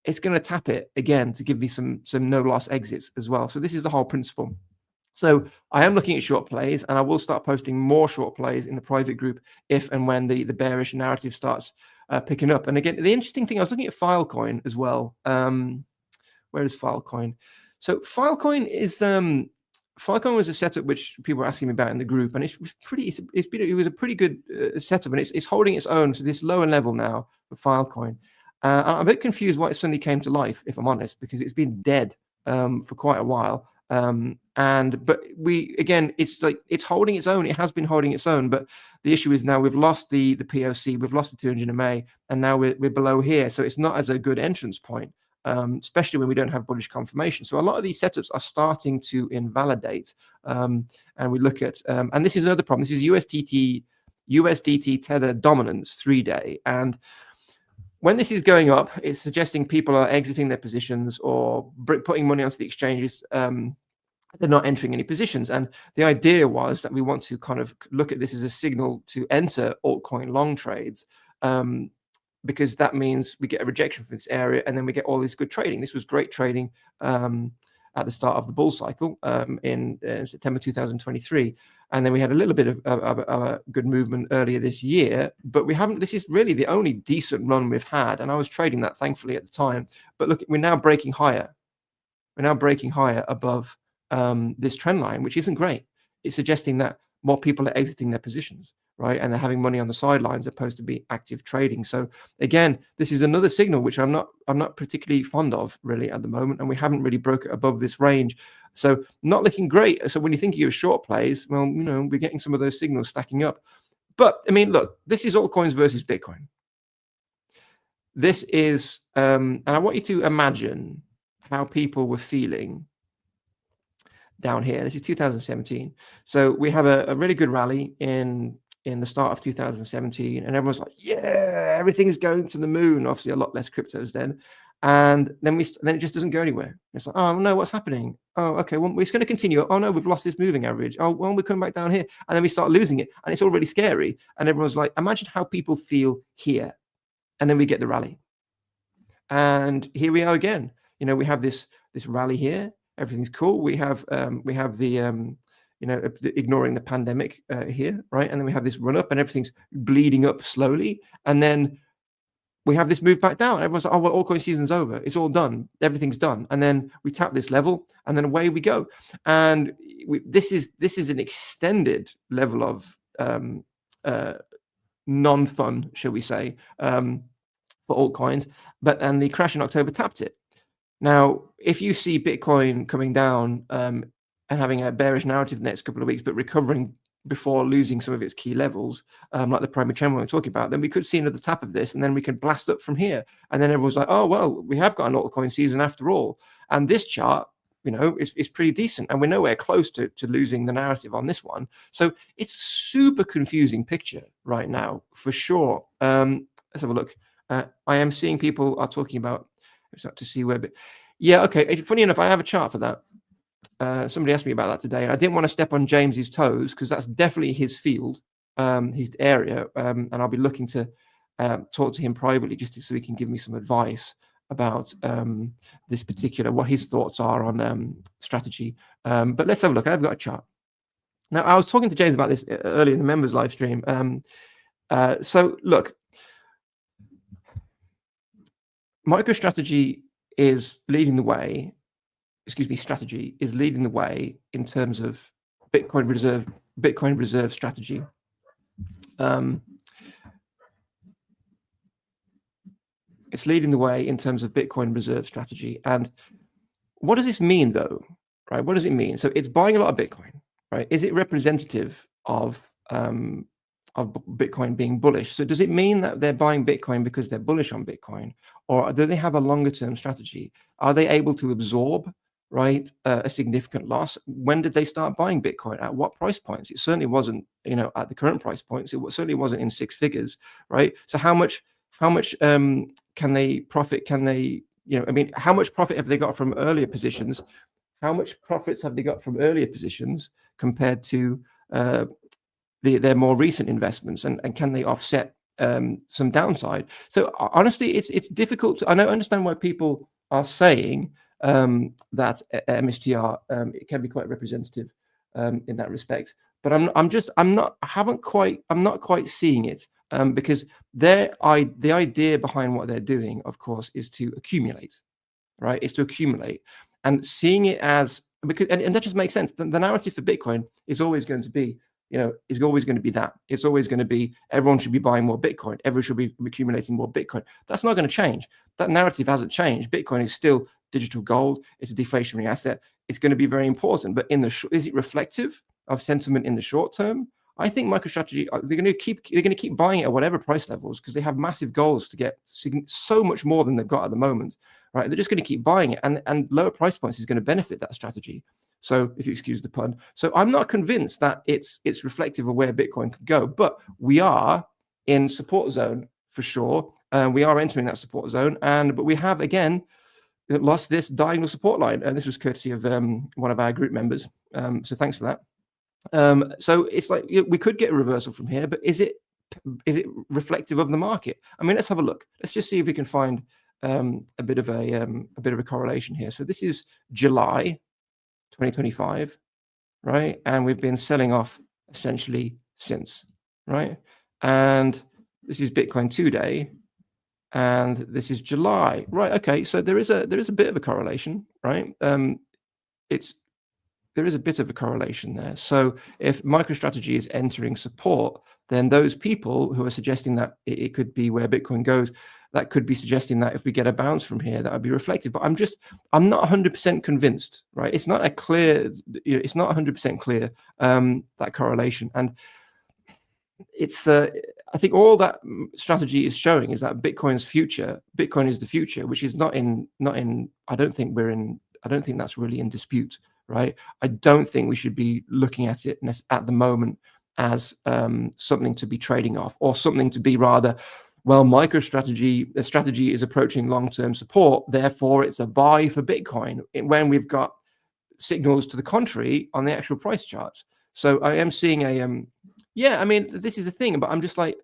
it's going to tap it again to give me some no loss exits as well. So this is the whole principle. So I am looking at short plays, and I will start posting more short plays in the private group if and when the bearish narrative starts picking up. And again, the interesting thing, I was looking at Filecoin as well. Where is Filecoin? So Filecoin was a setup which people were asking me about in the group, and it was a pretty good setup, and it's holding its own to this lower level now for Filecoin. I'm a bit confused why it suddenly came to life, if I'm honest, because it's been dead for quite a while. But it's holding its own. It has been holding its own, but the issue is now we've lost the POC, we've lost the 200 MA, and now we're below here, so it's not as a good entrance point. Especially when we don't have bullish confirmation. So a lot of these setups are starting to invalidate. And we look at, and this is another problem. This is USDT Tether dominance 3-day. And when this is going up, it's suggesting people are exiting their positions or putting money onto the exchanges. They're not entering any positions. And the idea was that we want to kind of look at this as a signal to enter altcoin long trades. Because that means we get a rejection from this area, and then we get all this good trading. This was great trading at the start of the bull cycle in September 2023, and then we had a little bit of a good movement earlier this year. But we haven't. This is really the only decent run we've had, and I was trading that thankfully at the time. But look, we're now breaking higher. We're now breaking higher above this trend line, which isn't great. It's suggesting that more people are exiting their positions, right? And they're having money on the sidelines opposed to be active trading. So again, this is another signal which I'm not particularly fond of really at the moment, and we haven't really broke it above this range. So not looking great. So when you think of short plays, well, we're getting some of those signals stacking up. But I mean, look, this is altcoins versus Bitcoin. This is, and I want you to imagine how people were feeling down here. This is 2017. So we have a really good rally in the start of 2017, and everyone's like, yeah, everything's going to the moon. Obviously a lot less cryptos then. And then it just doesn't go anywhere. It's like, oh no, what's happening? Oh, okay, well, we're just going to continue. Oh no, we've lost this moving average. Oh, well, we're coming back down here. And then we start losing it, and it's all really scary. And everyone's like, imagine how people feel here. And then we get the rally. And here we are again. We have this rally here. Everything's cool. We have the ignoring the pandemic here, right? And then we have this run up, and everything's bleeding up slowly. And then we have this move back down. Everyone's like, oh, well, altcoin season's over. It's all done. Everything's done. And then we tap this level, and then away we go. And this is an extended level of non-fun, shall we say, for altcoins. And the crash in October tapped it. Now, if you see Bitcoin coming down and having a bearish narrative the next couple of weeks, but recovering before losing some of its key levels, like the primary trend we're talking about, then we could see another tap of this, and then we could blast up from here. And then everyone's like, oh, well, we have got an altcoin season after all. And this chart, is pretty decent. And we're nowhere close to losing the narrative on this one. So it's super confusing picture right now, for sure. Let's have a look. I am seeing people are talking about, to see where, but yeah, okay. Funny enough, I have a chart for that. Somebody asked me about that today, and I didn't want to step on James's toes because that's definitely his field, his area, and I'll be looking to talk to him privately just so he can give me some advice about this particular, what his thoughts are on strategy. But let's have a look. I've got a chart. Now, I was talking to James about this earlier in the members live stream. So look, MicroStrategy is leading the way. Strategy is leading the way in terms of Bitcoin reserve strategy. It's leading the way in terms of Bitcoin reserve strategy. And what does this mean, though? Right? What does it mean? So it's buying a lot of Bitcoin, right? Is it representative of Bitcoin being bullish? So does it mean that they're buying Bitcoin because they're bullish on Bitcoin, or do they have a longer term strategy? Are they able to absorb, right, a significant loss? When did they start buying Bitcoin? At what price points? It certainly wasn't, at the current price points. It certainly wasn't in six figures, right? So how much can they profit? Can they, how much profit have they got from earlier positions? How much profits have they got from earlier positions compared to their more recent investments, and can they offset some downside? So honestly, it's difficult. I don't understand why people are saying that MSTR it can be quite representative in that respect, but I'm not quite seeing it because the idea behind what they're doing, of course, is to accumulate, right? It's to accumulate, and seeing it as, because and that just makes sense. The narrative for Bitcoin is always going to be, is always going to be that. It's always going to be everyone should be buying more Bitcoin. Everyone should be accumulating more Bitcoin. That's not going to change. That narrative hasn't changed. Bitcoin is still digital gold. It's a deflationary asset. It's going to be very important. But is it reflective of sentiment in the short term? I think MicroStrategy, they're going to keep buying it at whatever price levels because they have massive goals to get so much more than they've got at the moment, right? They're just going to keep buying it, and lower price points is going to benefit that strategy. So, if you excuse the pun, so I'm not convinced that it's reflective of where Bitcoin could go, but we are in support zone for sure. We are entering that support zone, but we have again lost this diagonal support line, and this was courtesy of one of our group members. So thanks for that. So it's like we could get a reversal from here, but is it reflective of the market? I mean, let's have a look. Let's just see if we can find a bit of a correlation here. So this is July 2025, right? And we've been selling off essentially since, right? And this is Bitcoin 2-day, and this is July, right? Okay, so there is a bit of a correlation, right? There is a bit of a correlation there. So if MicroStrategy is entering support, then those people who are suggesting that it could be where Bitcoin goes, that could be suggesting that if we get a bounce from here, that would be reflective. But I'm not 100% convinced, right? It's not 100% clear, that correlation. And it's, I think all that strategy is showing is that Bitcoin is the future, which is not in, I don't think that's really in dispute. Right? I don't think we should be looking at it at the moment as something to be trading off, or something to be rather, well, MicroStrategy, the strategy is approaching long-term support, therefore it's a buy for Bitcoin, when we've got signals to the contrary on the actual price charts. So I am seeing I mean, this is the thing, but I'm just like,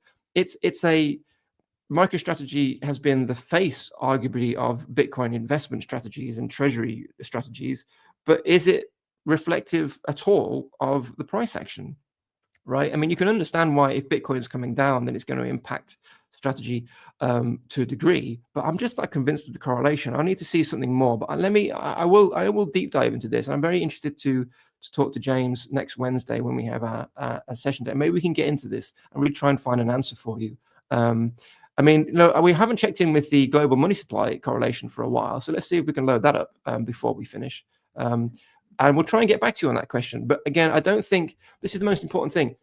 MicroStrategy has been the face, arguably, of Bitcoin investment strategies and treasury strategies, but is it reflective at all of the price action, right? I mean, you can understand why if Bitcoin is coming down, then it's going to impact strategy to a degree. But I'm just not convinced of the correlation. I need to see something more. But I will deep dive into this. I'm very interested to talk to James next Wednesday when we have a session day. Maybe we can get into this and really try and find an answer for you. I mean, no, we haven't checked in with the global money supply correlation for a while. So let's see if we can load that up before we finish. And we'll try and get back to you on that question. But again, I don't think this is the most important thing.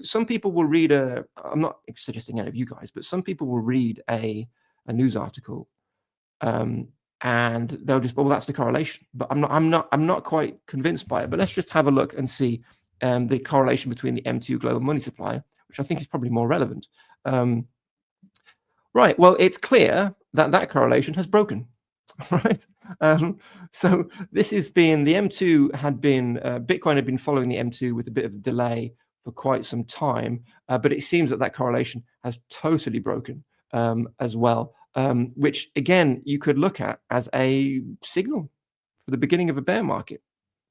Some people will read I'm not suggesting any of you guys, but some people will read a news article and they'll just, well, that's the correlation. But I'm not quite convinced by it. But let's just have a look and see the correlation between the M2 global money supply, which I think is probably more relevant. Right. Well, it's clear that correlation has broken. Right. So this has been the M2 had been Bitcoin had been following the M2 with a bit of a delay for quite some time, but it seems that correlation has totally broken as well, which again you could look at as a signal for the beginning of a bear market,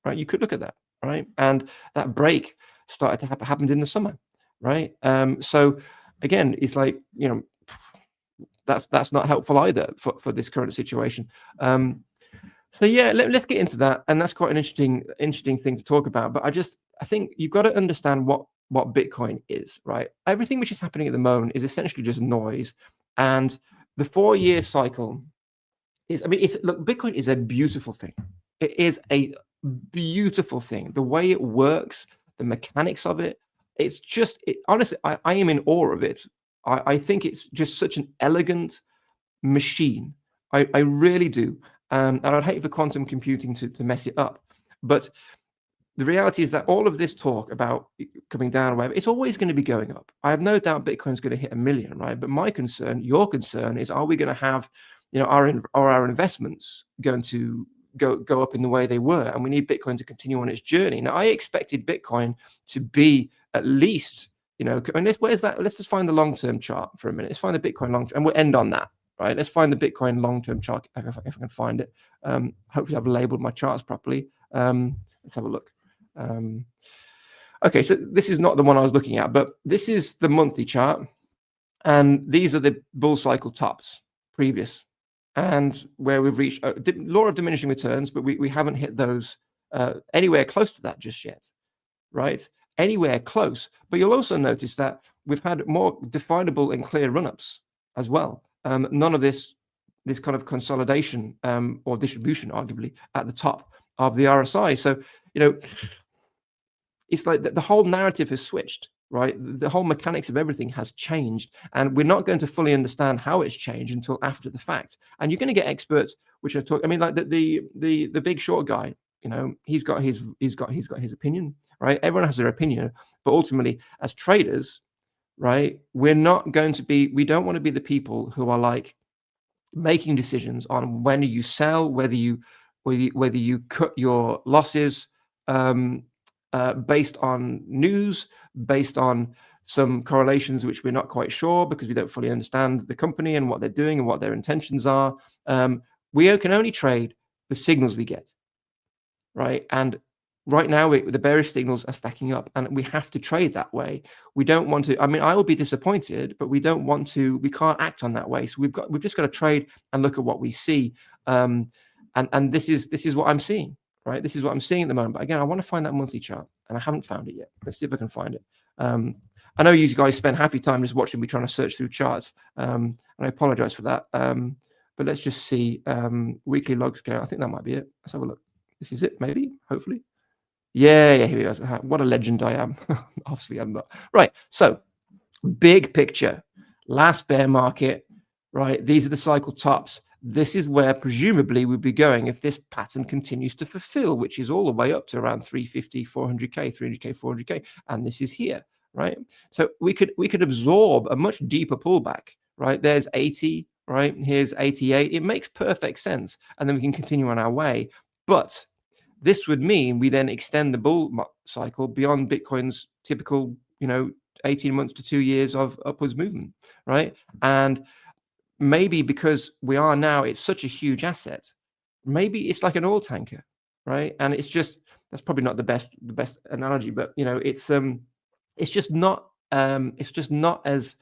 right? You could look at that, right? And that break started to happened in the summer, right? So again, it's like, you know, that's not helpful either for this current situation. So yeah, let's get into that, and that's quite an interesting thing to talk about. But I think you've got to understand what Bitcoin is, right? Everything which is happening at the moment is essentially just noise, and the 4-year cycle is. I mean, look, Bitcoin is a beautiful thing. It is a beautiful thing. The way it works, the mechanics of it. It's just honestly, I am in awe of it. I think it's just such an elegant machine. I really do. And I'd hate for quantum computing to mess it up. But the reality is that all of this talk about coming down or whatever, it's always going to be going up. I have no doubt Bitcoin's going to hit 1 million, right? But my concern, your concern is, are we going to have, you know, our investments going to go up in the way they were? And we need Bitcoin to continue on its journey. Now, I expected Bitcoin to be at least, you know, and where's that? Let's just find the long-term chart for a minute. Let's find the Bitcoin long-term, and we'll end on that, right? Let's find the Bitcoin long-term chart if I can find it. Hopefully, I've labeled my charts properly. Let's have a look. Okay, so this is not the one I was looking at, but this is the monthly chart, and these are the bull cycle tops previous, and where we've reached law of diminishing returns, but we haven't hit those anywhere close to that just yet, right? Anywhere close. But you'll also notice that we've had more definable and clear run-ups as well. None of this kind of consolidation or distribution, arguably, at the top of the RSI. So, you know, it's like the whole narrative has switched, right? The whole mechanics of everything has changed, and we're not going to fully understand how it's changed until after the fact. And you're going to get experts which are talking. I mean, like the big short guy. You know, he's got his opinion, right? Everyone has their opinion, but ultimately, as traders, right, we don't want to be the people who are like making decisions on when you sell, whether you cut your losses based on news, based on some correlations which we're not quite sure because we don't fully understand the company and what they're doing and what their intentions are. We can only trade the signals we get. Right. And right now, the bearish signals are stacking up, and we have to trade that way. We don't want to. I mean, I will be disappointed, but we don't want to. We can't act on that way. So we've just got to trade and look at what we see. And this is what I'm seeing. Right. This is what I'm seeing at the moment. But again, I want to find that monthly chart, and I haven't found it yet. Let's see if I can find it. I know you guys spend happy time just watching me trying to search through charts, and I apologize for that. But let's just see weekly log scale. I think that might be it. Let's have a look. This is it, maybe, hopefully. Yeah, here we go. What a legend I am. Obviously, I'm not. Right, so big picture. Last bear market, right? These are the cycle tops. This is where presumably we'll be going if this pattern continues to fulfill, which is all the way up to around 350, 400K, 300K, 400K. And this is here, right? So we could absorb a much deeper pullback, right? There's 80, right? Here's 88. It makes perfect sense. And then we can continue on our way. But this would mean we then extend the bull cycle beyond Bitcoin's typical, 18 months to 2 years of upwards movement, right? And maybe because it's such a huge asset, maybe it's like an oil tanker, right? And it's just that's probably not the best analogy, but it's just not as,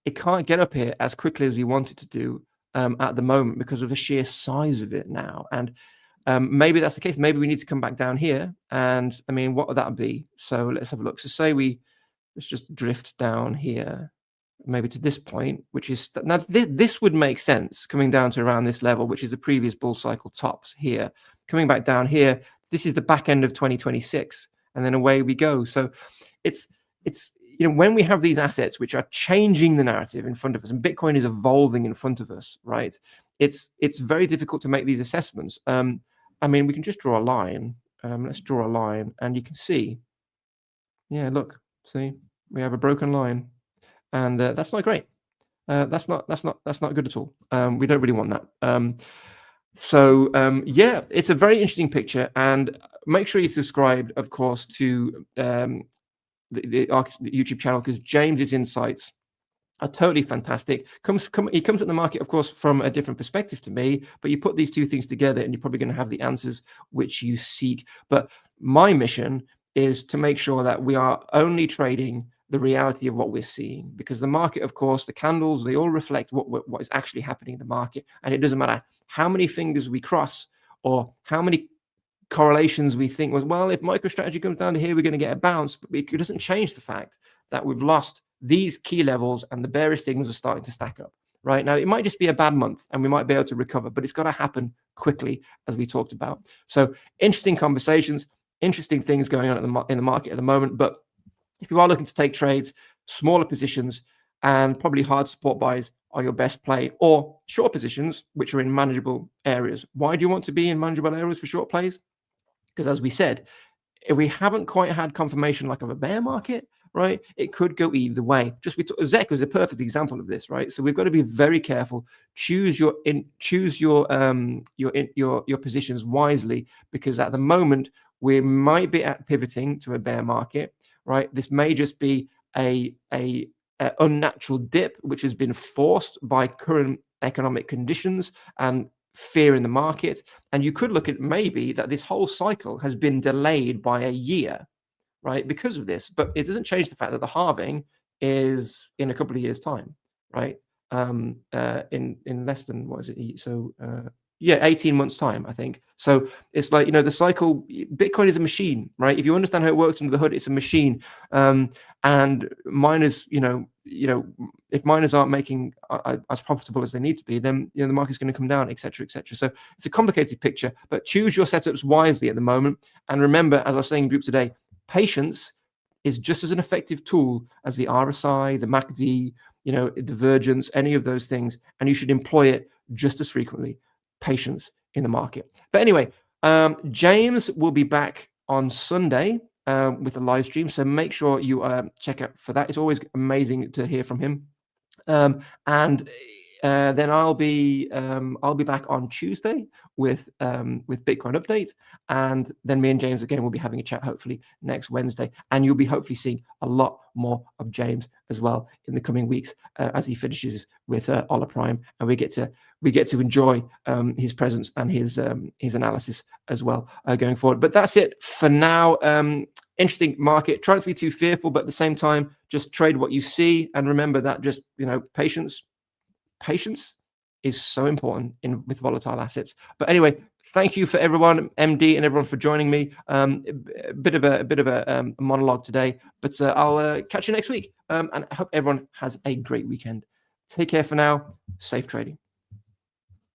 it can't get up here as quickly as we want it to do at the moment because of the sheer size of it now. And maybe that's the case. Maybe we need to come back down here. And I mean, what would that be? So let's have a look. So say let's just drift down here, maybe to this point, which is, now this would make sense coming down to around this level, which is the previous bull cycle tops here. Coming back down here, this is the back end of 2026, and then away we go. So it's when we have these assets which are changing the narrative in front of us, and Bitcoin is evolving in front of us, right? It's very difficult to make these assessments. I mean, we can just draw a line. Let's draw a line, and you can see, yeah, look, see, we have a broken line, and that's not great. That's not good at all. We don't really want that. Yeah, it's a very interesting picture, and make sure you subscribe, of course, to the YouTube channel, because James's insights are totally fantastic. He comes at the market, of course, from a different perspective to me, but you put these two things together and you're probably going to have the answers which you seek. But my mission is to make sure that we are only trading the reality of what we're seeing, because the market, of course, the candles, they all reflect what is actually happening in the market. And it doesn't matter how many fingers we cross or how many correlations we think was, well, if MicroStrategy comes down to here, we're going to get a bounce, but it doesn't change the fact that we've lost these key levels and the bearish signals are starting to stack up. Right now, it might just be a bad month and we might be able to recover, but it's got to happen quickly, as we talked about. So interesting conversations, interesting things going on in the market at the moment. But if you are looking to take trades, smaller positions and probably hard support buys are your best play, or short positions, which are in manageable areas. Why do you want to be in manageable areas for short plays? Because as we said, if we haven't quite had confirmation like of a bear market, right, it could go either way. ZEC is a perfect example of this, right? So we've got to be very careful. Choose your positions wisely, because at the moment we might be pivoting to a bear market, right? This may just be a unnatural dip which has been forced by current economic conditions and fear in the market. And you could look at maybe that this whole cycle has been delayed by a year, right, because of this. But it doesn't change the fact that the halving is in a couple of years' time, right? In less than, what is it? So 18 months time, I think. So it's like, the cycle, Bitcoin is a machine, right? If you understand how it works under the hood, it's a machine. And miners, if miners aren't making as profitable as they need to be, then the market's going to come down, etc., etc. So it's a complicated picture, but choose your setups wisely at the moment. And remember, as I was saying in group today, patience is just as an effective tool as the RSI, the MACD, divergence, any of those things, and you should employ it just as frequently. Patience in the market. But anyway, James will be back on Sunday with a live stream, so make sure you check out for that. It's always amazing to hear from him. And then I'll be back on Tuesday with Bitcoin update, and then me and James again will be having a chat hopefully next Wednesday, and you'll be hopefully seeing a lot more of James as well in the coming weeks as he finishes with Ola Prime, and we get to enjoy his presence and his analysis as well going forward. But that's it for now. Interesting market. Try not to be too fearful, but at the same time, just trade what you see, and remember that just patience is so important with volatile assets. But anyway, thank you for everyone, MD and everyone, for joining me. A bit of a monologue today, but I'll catch you next week. And I hope everyone has a great weekend. Take care for now. Safe trading.